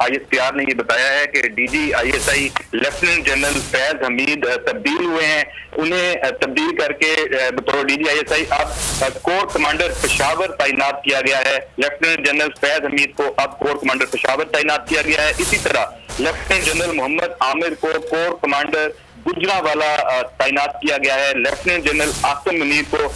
ISPR ने ये बताया है कि DGISI lieutenant general Faiz Hamid तब्दील हुए हैं। उन्हें तब्दील करके बतौर DGISI अब कोर कमांडर पेशावर तैनात किया गया है। लेफ्टिनेंट जनरल फैज हमीद को अब कोर कमांडर पेशावर तैनात किया गया है। इसी तरह लेफ्टिनेंट जनरल मोहम्मद आमिर को कोर कमांडर गुजरांवाला तैनात किया गया है। लेफ्टिनेंट जनरल आसिम मुनीर को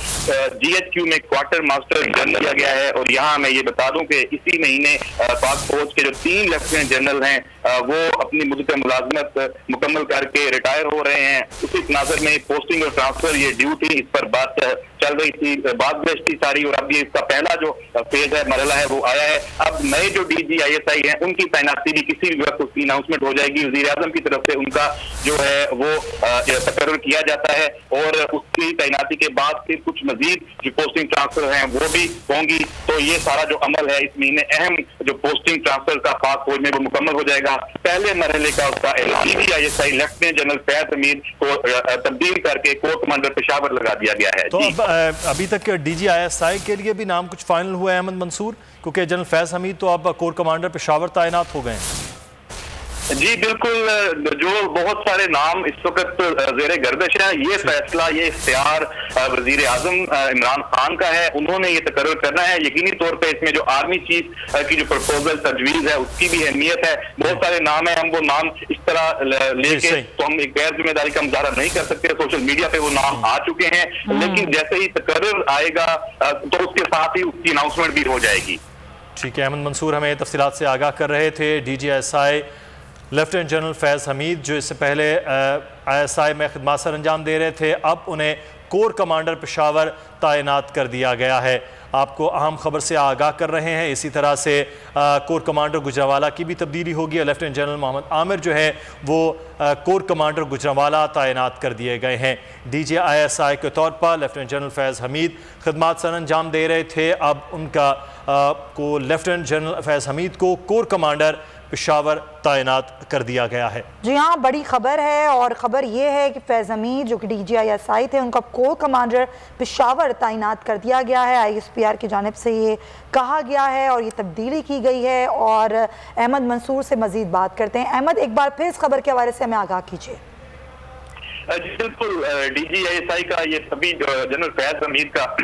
GHQ में क्वार्टर मास्टर जनरल किया गया है। और यहाँ मैं ये बता दूं कि इसी महीने पाक फौज के जो 3 लेफ्टिनेंट जनरल हैं वो अपनी मुद्दत मुलाजमत मुकम्मल करके रिटायर हो रहे हैं। उसी तनाज़ुर में पोस्टिंग और ट्रांसफर ये ड्यू थी, इस पर बात चल रही थी, बात बेचती सारी, और अब ये इसका पहला जो फेज है, मरहला है, वो आया है। अब नए जो DGISI हैं उनकी तैनाती भी किसी भी वक्त उसकी अनाउंसमेंट हो जाएगी। वज़ीर आज़म की तरफ से उनका जो है वो तकर्रुर किया जाता है और उसकी तैनाती के बाद फिर कुछ मजीद जो पोस्टिंग ट्रांसफर हैं वो भी होंगी। तो ये सारा जो अमल है इस महीने अहम जो पोस्टिंग ट्रांसफर का पाक फौज में वो मुकम्मल हो जाएगा। पहले मरहले का उसका DGISI lieutenant general Faiz Hamid को तब्दील करके कोर कमांडर पेशावर लगा दिया गया है। तो अभी तक DGISI के लिए भी नाम कुछ फाइनल हुआ है अहमद मंसूर, क्योंकि जनरल फैज हमीद तो अब कोर कमांडर पेशावर तैनात हो गए हैं। जी बिल्कुल, जो बहुत सारे नाम इस वक्त ज़ेरे गर्दिश है, ये फैसला, ये इख्तियार वजीर आजम इमरान खान का है। उन्होंने ये तकर्रुर करना है। यकीनी तौर पे इसमें जो आर्मी चीफ की जो प्रपोजल तजवीज़ है उसकी भी अहमियत है। बहुत सारे नाम है, हम वो नाम इस तरह लेके तो हम एक गैर जिम्मेदारी का मुजाहरा नहीं कर सकते। सोशल मीडिया पे वो नाम आ चुके हैं, लेकिन जैसे ही तकर्रुर आएगा तो उसके साथ ही उसकी अनाउंसमेंट भी हो जाएगी। ठीक है, अहमद मंसूर हमें तफसीलात से आगाह कर रहे थे। DGISI लेफ्टिनेंट जनरल फैज़ हमीद जो इससे पहले ISI में खिदमत सर अंजाम दे रहे थे, अब उन्हें कोर कमांडर पेशावर तैनात कर दिया गया है। आपको अहम खबर से आगाह कर रहे हैं। इसी तरह से कोर कमांडर गुजरांवाला की भी तब्दीली होगी। लेफ्टिनेंट जनरल मोहम्मद आमिर जो है वो कोर कमांडर गुजरांवाला तैनात कर दिए गए हैं। DGISI के तौर पर लेफ्टिनेंट जनरल फैज़ हमीद खिदमत सर अंजाम दे रहे थे, अब उनका को लेफ्टिनेंट जनरल फैज़ हमीद को कोर कमांडर पेशावर तैनात कर दिया गया है। जी हाँ, बड़ी खबर है, और खबर ये है कि फैज़ हमीद जो कि DGISI थे उनका कोर कमांडर पेशावर तैनात कर दिया गया है। ISPR की जानिब से ये कहा गया है और ये तब्दीली की गई है। और अहमद मंसूर से मजीद बात करते हैं। अहमद, एक बार फिर इस खबर के हवाले से हमें आगाह कीजिए। बिल्कुल, DGISI का ये सभी जनरल फैज़ हमीद का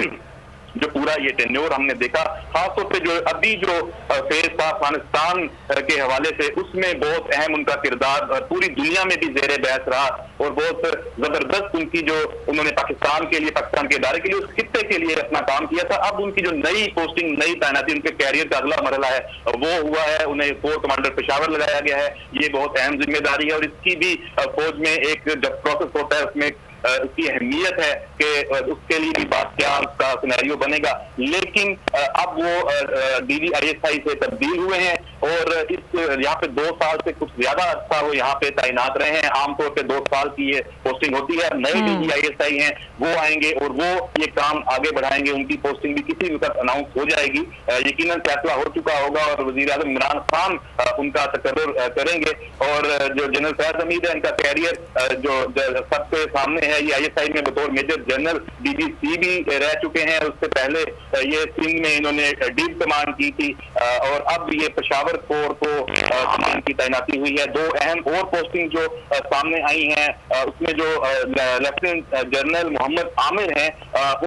जो पूरा ये टेन्योर हमने देखा, खासतौर पे जो अभी जो फेज था अफगानिस्तान के हवाले से, उसमें बहुत अहम उनका किरदार पूरी दुनिया में भी ज़ेरे बहस रहा और बहुत जबरदस्त उनकी जो उन्होंने पाकिस्तान के लिए, पाकिस्तान के इदारे के लिए, उस खित्ते के लिए अपना काम किया था। अब उनकी जो नई पोस्टिंग, नई तैनाती, उनके कैरियर का अगला मरहला है वो हुआ है, उन्हें कोर कमांडर पेशावर लगाया गया है। ये बहुत अहम जिम्मेदारी है और इसकी भी फौज में एक जब प्रोसेस होता है उसमें उसकी अहमियत है कि उसके लिए भी बात क्या उसका सिनेरियो बनेगा। लेकिन अब वो DGISI से तब्दील हुए हैं और इस यहाँ पे 2 साल से कुछ ज्यादा अर्सा वो यहाँ पे तैनात रहे हैं। आमतौर पे 2 साल की ये पोस्टिंग होती है। नए DGISI हैं, वो आएंगे और वो ये काम आगे बढ़ाएंगे। उनकी पोस्टिंग भी किसी वक्त अनाउंस हो जाएगी। यकीनन फैसला हो चुका होगा और वजीर आज़म इमरान खान उनका तकर्रुर करेंगे। और जो जनरल फैज़ हमीद है, इनका कैरियर जो सबके सामने है, ये ISI में बतौर मेजर जनरल DGC भी रह चुके हैं। उससे पहले ये सिंध में इन्होंने डीप कमांड की थी और अब ये पेशावर कोर को इनकी तैनाती हुई है। 2 अहम और पोस्टिंग जो सामने आई हैं, उसमें जो लेफ्टिनेंट जनरल मोहम्मद आमिर हैं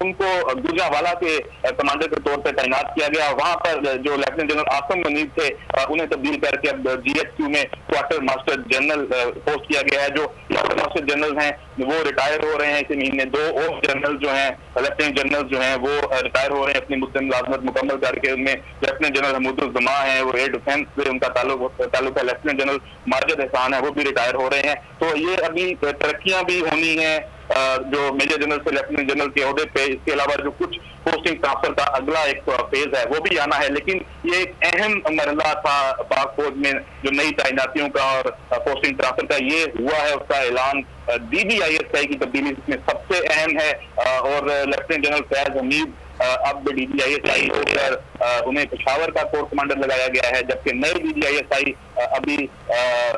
उनको गुजरांवाला के कमांडर के तौर पर तैनात किया गया। वहां पर जो लेफ्टिनेंट जनरल आसिम मुनीर थे उन्हें तब्दील करके अब GHQ में क्वार्टर मास्टर जनरल पोस्ट किया गया है। जो क्वार्टर मास्टर जनरल हैं वो रिटायर हो रहे हैं इसी महीने। 2 और जनरल जो हैं, लेफ्टिनेंट जनरल जो हैं, वो रिटायर हो रहे हैं अपनी मुद्दत मुलाजमत मुकम्मल करके। उनमें लेफ्टिनेंट जनरल हमूदुज़्ज़मा हैं, वो एयर डिफेंस से उनका ताल्लुक है। लेफ्टिनेंट जनरल माजिद एहसान है, वो भी रिटायर हो रहे हैं। तो ये अभी तरक्कियां भी होनी है जो मेजर जनरल से लेफ्टिनेंट जनरल के ओहदे पे। इसके अलावा जो कुछ पोस्टिंग ट्रांसफर का अगला एक फेज है वो भी आना है। लेकिन ये एक अहम मरहला था पाक फौज में जो नई तैनातियों का और पोस्टिंग ट्रांसफर का, ये हुआ है। उसका ऐलान DGISI की तब्दीली इसमें सबसे अहम है। और लेफ्टिनेंट जनरल फैज़ हमीद अब DGISI होकर उन्हें पेशावर का कोर कमांडर लगाया गया है, जबकि नए DGISI अभी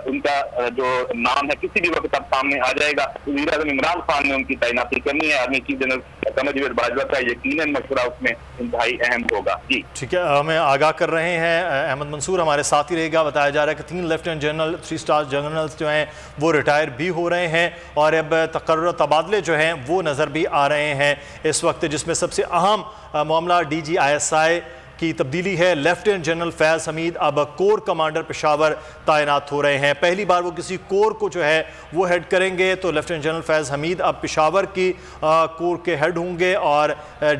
उनका जो नाम है किसी भी वक्त अब सामने आ जाएगा। वज़ीर-ए-आज़म इमरान खान ने उनकी तैनाती करनी है। Army chief general Kamarjit Bajwa का यकीनन मशवरा उसमें इंतहाई अहम होगा। जी ठीक है, हमें आगाह कर रहे हैं अहमद मंसूर, हमारे साथ ही रहेगा। बताया जा रहा है कि 3 लेफ्टिनेंट जनरल 3 स्टार जनरल्स जो हैं वो रिटायर भी हो रहे हैं और अब तकर्रुर तबादले जो हैं वो नज़र भी आ रहे हैं इस वक्त, जिसमें सबसे अहम मामला DGISI की तब्दीली है। लेफ्टिनेंट जनरल फैज़ हमीद अब कोर कमांडर पेशावर तैनात हो रहे हैं। पहली बार वो किसी कोर को जो है वो हेड करेंगे, तो लेफ्टिनेंट जनरल फैज़ हमीद अब पेशावर की कोर के हेड होंगे और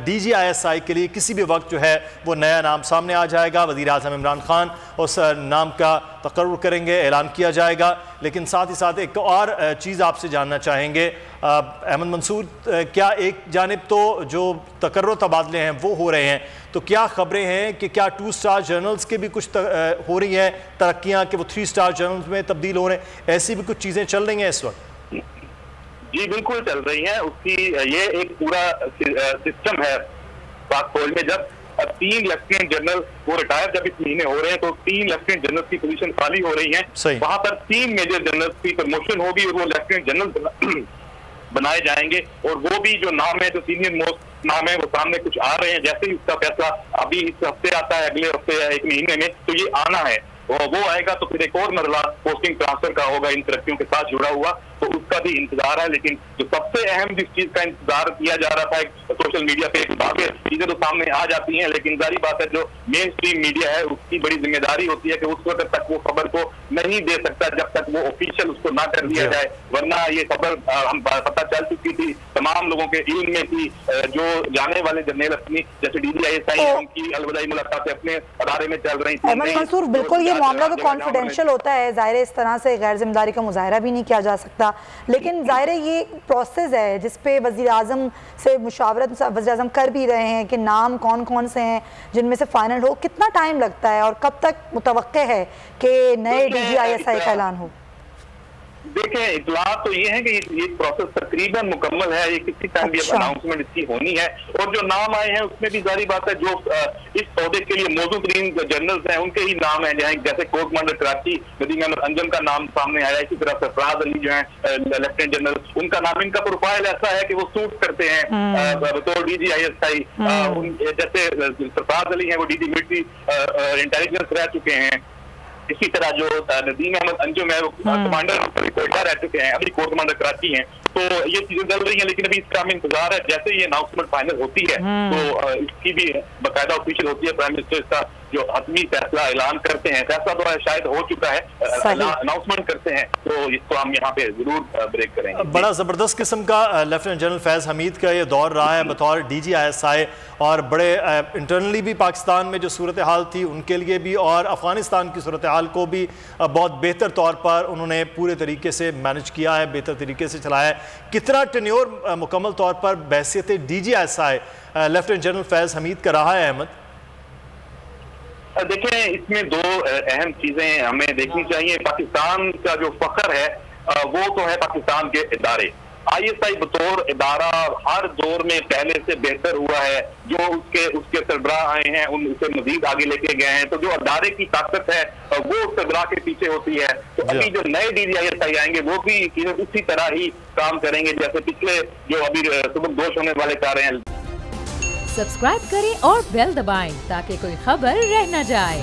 DGISI के लिए किसी भी वक्त जो है वो नया नाम सामने आ जाएगा। वज़ीर-ए-आज़म इमरान खान उस नाम का तकर्रुर करेंगे, ऐलान किया जाएगा। लेकिन साथ ही साथ एक और चीज़ आपसे जानना चाहेंगे अहमद मंसूर, क्या एक जानिब तो जो तकर्रुर तबादले हैं वो हो रहे हैं, तो क्या खबरें हैं कि क्या 2 स्टार जनरल्स के भी कुछ हो रही हैं तरक्कियां कि वो 3 स्टार जनरल्स में तब्दील हो रहे हैं? ऐसी भी कुछ चीज़ें चल रही हैं इस वक्त? जी बिल्कुल चल रही हैं। उसकी ये एक पूरा सिस्टम है पाक फौज में। जब 3 लेफ्टिनेंट जनरल वो रिटायर जब इस महीने हो रहे हैं तो 3 लेफ्टिनेंट जनरल की पोजीशन खाली हो रही है। वहां पर 3 मेजर जनरल की प्रमोशन होगी और वो लेफ्टिनेंट जनरल बनाए जाएंगे और वो भी जो नाम है, जो सीनियर मोस्ट नाम है, वो सामने कुछ आ रहे हैं। जैसे ही उसका फैसला अभी इस हफ्ते आता है, अगले हफ्ते या 1 महीने में, तो ये आना है। वो आएगा तो फिर एक और मरला पोस्टिंग ट्रांसफर का होगा इन तरक्कियों के साथ जुड़ा हुआ, तो उसका भी इंतजार है। लेकिन जो सबसे अहम जिस चीज का इंतजार किया जा रहा था, सोशल मीडिया पे बाकी चीजें तो सामने आ जाती हैं, लेकिन जारी बात है जो मेन स्ट्रीम मीडिया है उसकी बड़ी जिम्मेदारी होती है कि उस वक्त तक वो खबर को नहीं दे सकता जब तक वो ऑफिशियल उसको ना कर दिया जाए। वरना ये खबर हम पता चल चुकी थी, तमाम लोगों के इल्म में थी। जो जाने वाले जर्नल अपनी जैसे DGISI उनकी अलविदाई मुलाकातें अपने अदारे में चल रही थी। मंसूर, बिल्कुल ये मामला तो कॉन्फिडेंशियल होता है, ज़ाहिर इस तरह से गैर जिम्मेदारी का मुजाहरा भी नहीं किया जा सकता, लेकिन ज़ाहिर ये प्रोसेस है जिसपे वज़ीर-ए-आज़म से मुशावरत वज़ीर-ए-आज़म कर भी रहे हैं कि नाम कौन कौन से हैं जिनमें से फाइनल हो। कितना टाइम लगता है और कब तक मुतवक्के है कि नए DGISI का ऐलान हो? देखें, इतलात तो ये है कि ये प्रोसेस तकरीबन मुकम्मल है। ये किसी टाइम भी अनाउंसमेंट इसकी होनी है और जो नाम आए हैं उसमें भी जारी बात है जो इस पौधे के लिए मौजूद तरीन जनरल्स हैं उनके ही नाम हैं। जैसे कोर कमांडर कराची नदीम अहमद अंजम का नाम सामने आया, इसी तरह सरफराज अली जो है लेफ्टिनेंट जनरल, उनका नाम, इनका प्रोफाइल ऐसा है कि वो सूट करते हैं बतौर DGISI। जैसे सरफराज अली है वो DG मिलिट्री इंटेलिजेंस रह चुके हैं। इसी तरह जो नदीम अहमद अंजुम है वो कमांडर कोयटा रह चुके हैं, अभी कोर कमांडर कराची हैं। तो ये चीजें चल रही हैं, लेकिन अभी इसका हमें इंतजार है। जैसे ये अनाउंसमेंट फाइनल होती है तो इसकी भी बाकायदा ऑफिशियल होती है, प्राइम मिनिस्टर इसका जो हतमी फैसला ऐलान करते हैं। फैसला तो शायद हो चुका है, अनाउंसमेंट करते हैं, तो इसको हम यहाँ पे जरूर ब्रेक करेंगे। बड़ा जबरदस्त किस्म का लेफ्टिनेंट जनरल फैज़ हमीद का ये दौर रहा है बतौर DGISI, और बड़े इंटरनली भी पाकिस्तान में जो सूरत हाल थी उनके लिए भी और अफगानिस्तान की सूरत हाल को भी बहुत बेहतर तौर पर उन्होंने पूरे तरीके से मैनेज किया है, बेहतर तरीके से चलाया है। कितना टेन्योर मुकम्मल तौर पर बहैसियत DGISI लेफ्टिनेंट जनरल फैज़ हमीद का रहा है अहमद? देखें, इसमें 2 अहम चीजें हमें देखनी चाहिए। पाकिस्तान का जो फख्र है वो तो है पाकिस्तान के इदारे। ISI बतौर इदारा हर दौर में पहले से बेहतर हुआ है। जो उसके सरबराह आए हैं उसे मजीद आगे लेके गए हैं। तो जो इदारे की ताकत है वो सरबराह के पीछे होती है। तो अभी जो नए DGISI आएंगे वो भी उसी तरह ही काम करेंगे जैसे पिछले जो अभी सुबकदोश होने वाले कार्य हैं। सब्सक्राइब करें और बेल दबाएं ताकि कोई खबर रह न जाए।